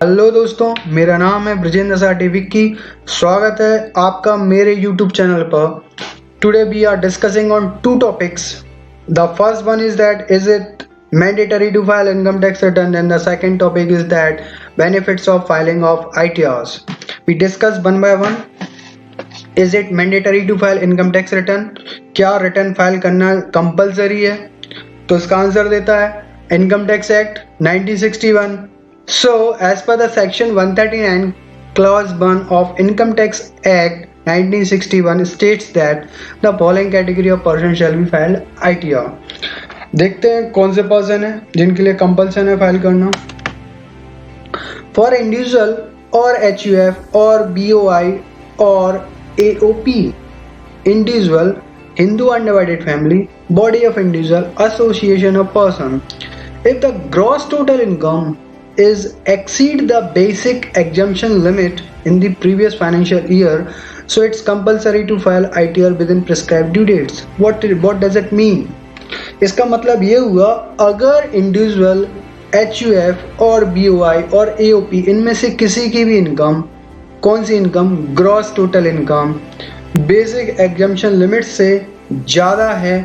Hello दोस्तों, मेरा नाम है ब्रजेंद्र साठी विक्की। स्वागत है आपका मेरे यूट्यूब चैनल पर। Today we are discussing on two topics. The first one is that is it mandatory to file income tax return, and the second topic is that benefits of filing of ITRs. We discuss one by one. Is it mandatory to file income tax return? क्या return file करना compulsory है? तो इसका answer देता है income tax act 1961. So, as per the section 139 clause 1 of Income Tax Act 1961 states that the following category of person shall be filed ITR. देखते हैं कौन से पर्सन है जिनके लिए कंपल्सन है फाइल करना। फॉर इंडिविजुअल और HUF और BOI और AOP, individual, Hindu undivided family, body of individual, association of person. If the gross total income is exceed the basic exemption limit in the previous financial year, so it's compulsory to file ITR within prescribed due dates. What does it mean? इसका मतलब ये हुआ, अगर individual, HUF और BOI और AOP इनमें से किसी की भी इनकम, कौन सी income, gross total income basic exemption limit से ज़्यादा है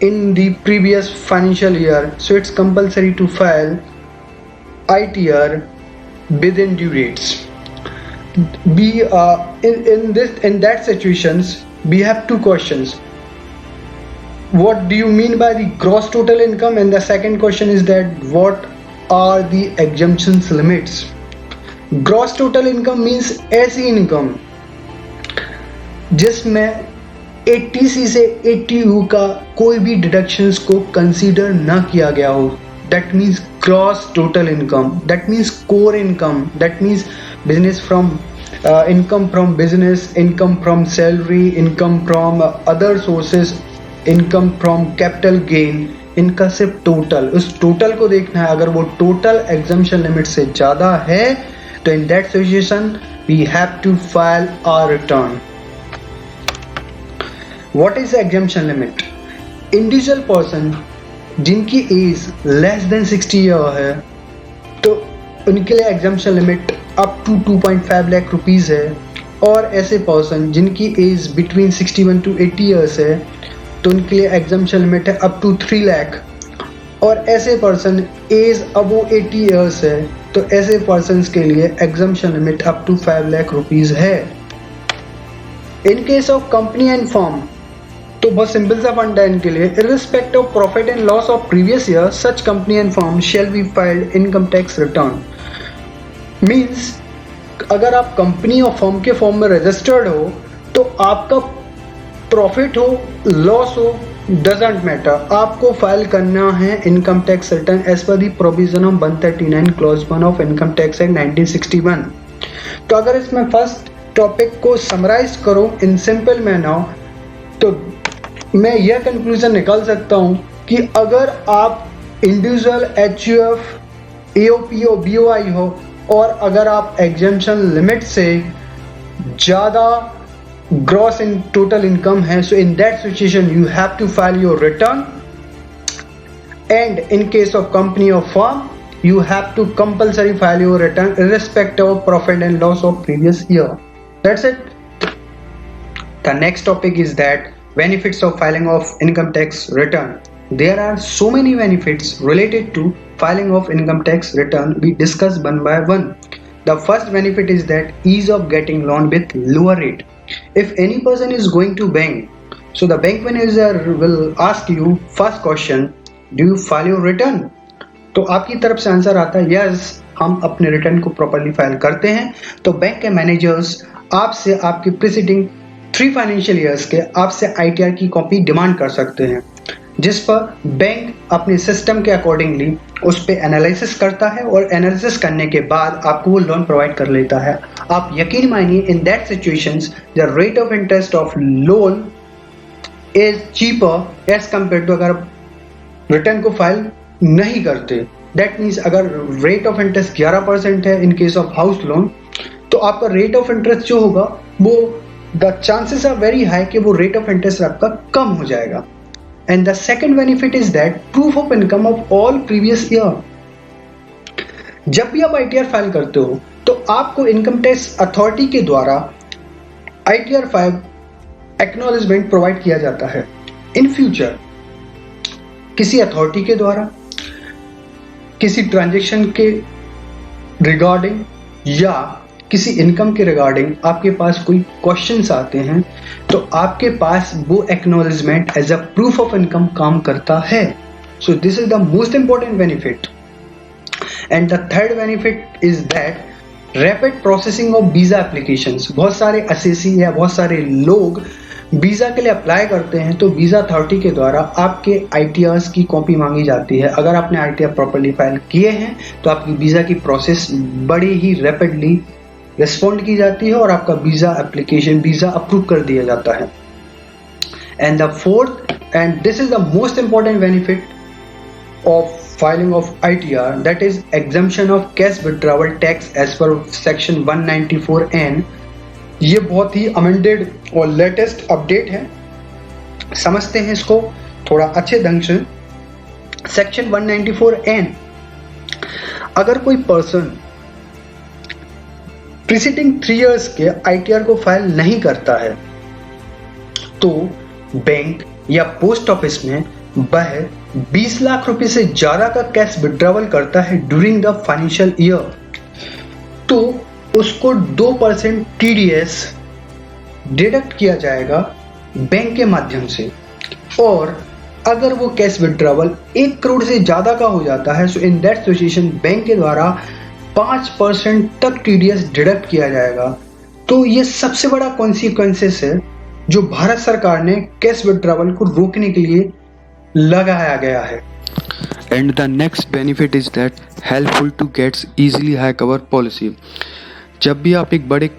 in the previous financial year, so it's compulsory to file ITR within due dates. In that situations we have two questions. What do you mean by the gross total income? And the second question is that what are the exemptions limits? Gross total income means ऐसी income जिसमें 80C से 80U का कोई भी deductions को consider ना किया गया हो. That means gross total income. That means core income. That means business from income from business, income from salary, income from other sources, income from capital gain. इनका सिर्फ टोटल, उस टोटल को देखना है. अगर वो टोटल एग्जम्पशन लिमिट से ज़्यादा है तो in that situation we have to file our return. What is exemption limit? Individual person जिनकी एज लेस देन 60 ईयर है तो उनके लिए exemption limit up to 2.5 lakh rupees है. और ऐसे पर्सन जिनकी एज बिटवीन 61 to 80 ईयर्स है तो उनके लिए एग्जम्पशन लिमिट है अप टू 3 लाख. और ऐसे पर्सन एज अबो 80 ईयर्स है तो ऐसे पर्सनस के लिए exemption limit up to 5 lakh rupees है. In case of company and firm तो बहुत सिंपल सा फंड है इनके लिए. Irrespective of profit and loss of previous year, such company and firm shall be filed income tax return. Means अगर आप company और फर्म के फॉर्म में रजिस्टर्ड हो तो आपका प्रॉफिट हो, लॉस हो, डजंट मैटर, आपको फाइल करना है income tax return as per the provision of 139 clause 1 of income tax act 1961. तो अगर इसमें फर्स्ट टॉपिक को समराइज करो इन सिंपल मैनर तो मैं यह कंक्लूजन निकाल सकता हूं कि अगर आप इंडिविजुअल, HUF, AOP और BOI हो और अगर आप एग्जम्पशन लिमिट से ज़्यादा ग्रॉस इन टोटल इनकम है, so in that situation you have to file your return. And in case of company और firm you have to compulsory file your return irrespective of profit and loss of previous year. That's it. The next topic is that benefits of filing of income tax return. There are so many benefits related to filing of income tax return. We discuss one by one. The first benefit is that ease of getting loan with lower rate. If any person is going to bank, so the bank manager will ask you first question, do you file your return? तो आपकी तरफ से answer आता है yes, हम अपने return को properly file करते हैं. तो बैंक के मैनेजर्स आपसे आपके प्रीसीडिंग 3 फाइनेंशियल ईयर्स के आपसे ITR की कॉपी डिमांड कर सकते हैं, जिस पर बैंक अपने सिस्टम के अकॉर्डिंगली उस पर एनालिसिस करता है और एनालिसिस करने के बाद आपको वो लोन प्रोवाइड कर लेता है. आप यकीन मानिए in that situations the rate of interest of loan is cheaper as compare to अगर रिटर्न को फाइल नहीं करते. दैट मीन्स अगर रेट ऑफ इंटरेस्ट 11% है in case of house loan तो आपका रेट ऑफ इंटरेस्ट जो होगा वो the chances are very high कि वो रेट ऑफ इंटरेस्ट आपका कम हो जाएगा. And the second benefit is that proof of income of all previous year. जब भी आप ITR फाइल करते हो तो आपको इनकम टैक्स अथॉरिटी के द्वारा ITR 5 एक्नॉलेजमेंट प्रोवाइड किया जाता है। इन फ्यूचर किसी अथॉरिटी के द्वारा किसी ट्रांजैक्शन के रिगार्डिंग या किसी इनकम के रिगार्डिंग आपके पास कोई क्वेश्चंस आते हैं तो आपके पास वो acknowledgement as a proof of income काम करता है। So this is the most important benefit. And the third benefit is that rapid processing of visa applications. बहुत सारे असेसी या बहुत सारे लोग वीजा के लिए अप्लाई करते हैं तो वीजा अथॉरिटी के द्वारा आपके ITRs की कॉपी मांगी जाती है। अगर आपने ITR प्रॉपर्ली फाइल किए हैं तो आपकी वीजा की प्रोसेस बड़ी ही रैपिडली रिस्पॉन्ड की जाती है और आपका वीजा अप्रूव कर दिया जाता है। And the fourth and this is the most important benefit of filing of ITR, that is exemption of cash withdrawal tax as per section 194N। ये बहुत ही अमेंडेड और लेटेस्ट अपडेट है, समझते हैं इसको थोड़ा अच्छे ढंग से। सेक्शन 194N, अगर कोई पर्सन प्रीसीडिंग 3 इयर्स के ITR को फाइल नहीं करता है तो बैंक या पोस्ट ऑफिस में वह 20 लाख रुपए से ज्यादा का कैश विड्रॉवल करता है ड्यूरिंग द फाइनेंशियल ईयर तो उसको 2% TDS डिडक्ट किया जाएगा बैंक के माध्यम से। और अगर वो कैश विड्रॉवल 1 करोड़ से ज्यादा का हो जाता है so in that situation bank के द्वारा 5% तक TDS डिडक्ट किया जाएगा। तो ये सबसे बड़ा कॉन्सिक्वेंसेस है जो भारत सरकार ने कैश विड्रॉवल को रोकने के लिए लगाया गया है। And the next benefit is that helpful to get easily high cover policy। जब भी आप एक बड़े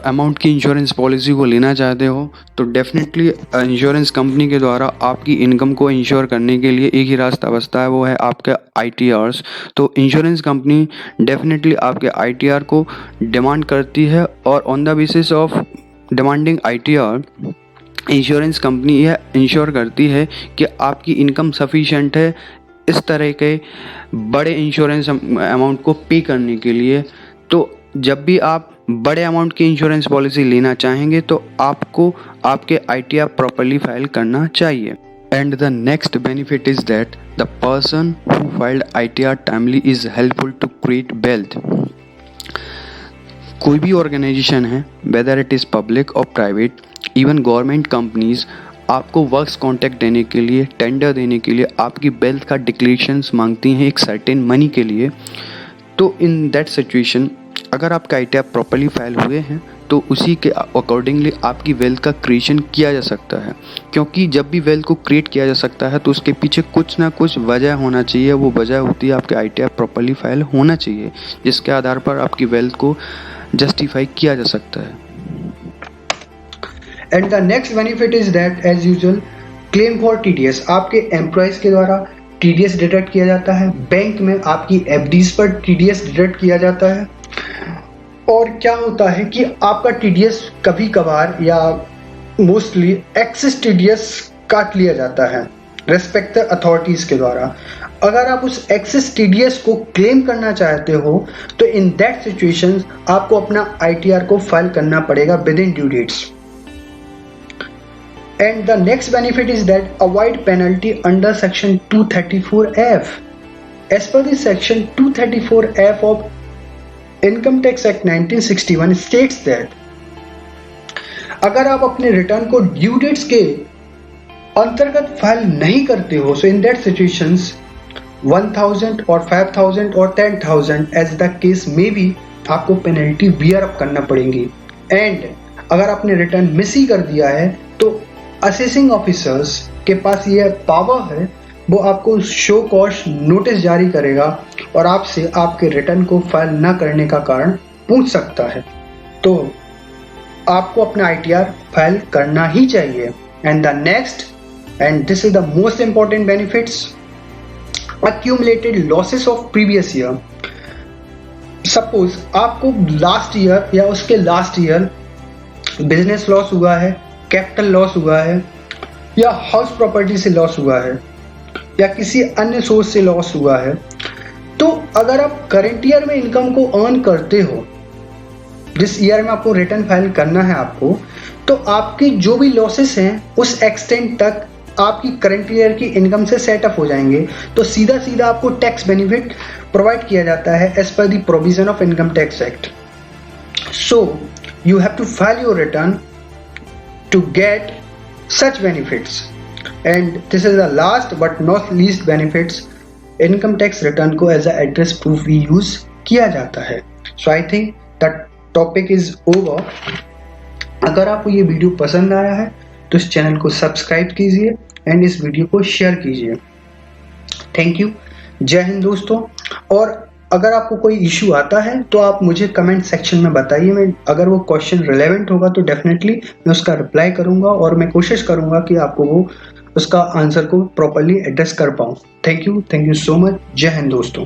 अमाउंट की इंश्योरेंस पॉलिसी को लेना चाहते हो तो डेफिनेटली इंश्योरेंस कंपनी के द्वारा आपकी इनकम को इंश्योर करने के लिए एक ही रास्ता बचता है, वो है आपके ITRs। तो इंश्योरेंस कंपनी डेफिनेटली आपके ITR को डिमांड करती है और on the basis of demanding ITR insurance company यह इंश्योर करती है कि आपकी इनकम सफिशिएंट है इस तरह के बड़े इंश्योरेंस अमाउंट को पे करने के लिए। तो जब भी आप बड़े अमाउंट की इंश्योरेंस पॉलिसी लेना चाहेंगे तो आपको आपके ITR प्रॉपर्ली फाइल करना चाहिए। And the next benefit is that the person who filed ITR timely is helpful to create wealth. कोई भी ऑर्गेनाइजेशन है, वेदर इट इज़ पब्लिक और प्राइवेट, इवन गवर्नमेंट कंपनीज आपको वर्क्स कॉन्ट्रैक्ट देने के लिए, टेंडर देने के लिए आपकी वेल्थ का डिक्लेरेशंस मांगती हैं एक सर्टेन मनी के लिए। तो इन दैट सिचुएशन अगर आपका ITR प्रॉपर्ली फाइल हुए हैं तो उसी के अकॉर्डिंगली आपकी वेल्थ का क्रिएशन किया जा सकता है, क्योंकि जब भी वेल्थ को क्रिएट किया जा सकता है तो उसके पीछे कुछ ना कुछ वजह होना चाहिए। वो वजह होती है आपके ITR प्रॉपर्ली फाइल होना चाहिए, जिसके आधार पर आपकी वेल्थ को जस्टिफाई किया जा सकता है। And the next benefit is that as usual claim for TDS आपके एम्प्लॉयज के द्वारा TDS डिडक्ट किया जाता है। बैंक में आपकी FDs पर TDS डिडक्ट किया जाता है। और क्या होता है कि आपका TDS कभी कभार या मोस्टली एक्सेस TDS काट लिया जाता है रेस्पेक्टिव अथॉरिटीज के द्वारा। अगर आप उस एक्सेस TDS को क्लेम करना चाहते हो तो इन दैट सिचुएशन आपको अपना ITR को फाइल करना पड़ेगा within due dates. And the next benefit is that avoid penalty under section 234F. As per the section 234F of Income Tax Act 1961 states that अगर आप अपने return को due dates के अंतर्गत file नहीं करते हो सो इन दैट सिचुएशंस 1000 और 5000 और 10,000 एज द केस में भी आपको पेनल्टी बियर अप करना पड़ेगी। एंड अगर आपने रिटर्न मिस ही कर दिया है तो असेसिंग ऑफिसर्स के पास ये पावर है, वो आपको शो कॉज नोटिस जारी करेगा और आपसे आपके रिटर्न को फाइल न करने का कारण पूछ सकता है। तो आपको अपना ITR फाइल करना ही चाहिए। And the next and this is the most important benefits, accumulated losses of previous year। Suppose आपको लास्ट ईयर या उसके लास्ट ईयर बिजनेस लॉस हुआ है, कैपिटल लॉस हुआ है, या हाउस प्रॉपर्टी से लॉस हुआ है, या किसी अन्य सोर्स से लॉस हुआ है, तो अगर आप करंट ईयर में इनकम को अर्न करते हो, जिस ईयर में आपको रिटर्न फाइल करना है आपको, तो आपकी जो भी लॉसेस हैं उस एक्सटेंट तक आपकी करंट ईयर की इनकम से सेटअप हो जाएंगे। तो सीधा सीधा आपको टैक्स बेनिफिट प्रोवाइड किया जाता है as per the provision of income tax act. So you have to file your return to get such benefits, and this is the last but not least benefits, income tax return को as a address proof भी use किया जाता है। So I think that topic is over. अगर आपको ये video पसंद आया है तो इस चैनल को सब्सक्राइब कीजिए एंड इस वीडियो को शेयर कीजिए। थैंक यू, जय हिंद दोस्तों। और अगर आपको कोई इशू आता है तो आप मुझे कमेंट सेक्शन में बताइए, मैं अगर वो क्वेश्चन रिलेवेंट होगा तो डेफिनेटली मैं उसका रिप्लाई करूंगा और मैं कोशिश करूंगा कि आपको वो उसका आंसर को प्रॉपर्ली एड्रेस कर पाऊँ। थैंक यू सो मच, जय हिंद दोस्तों।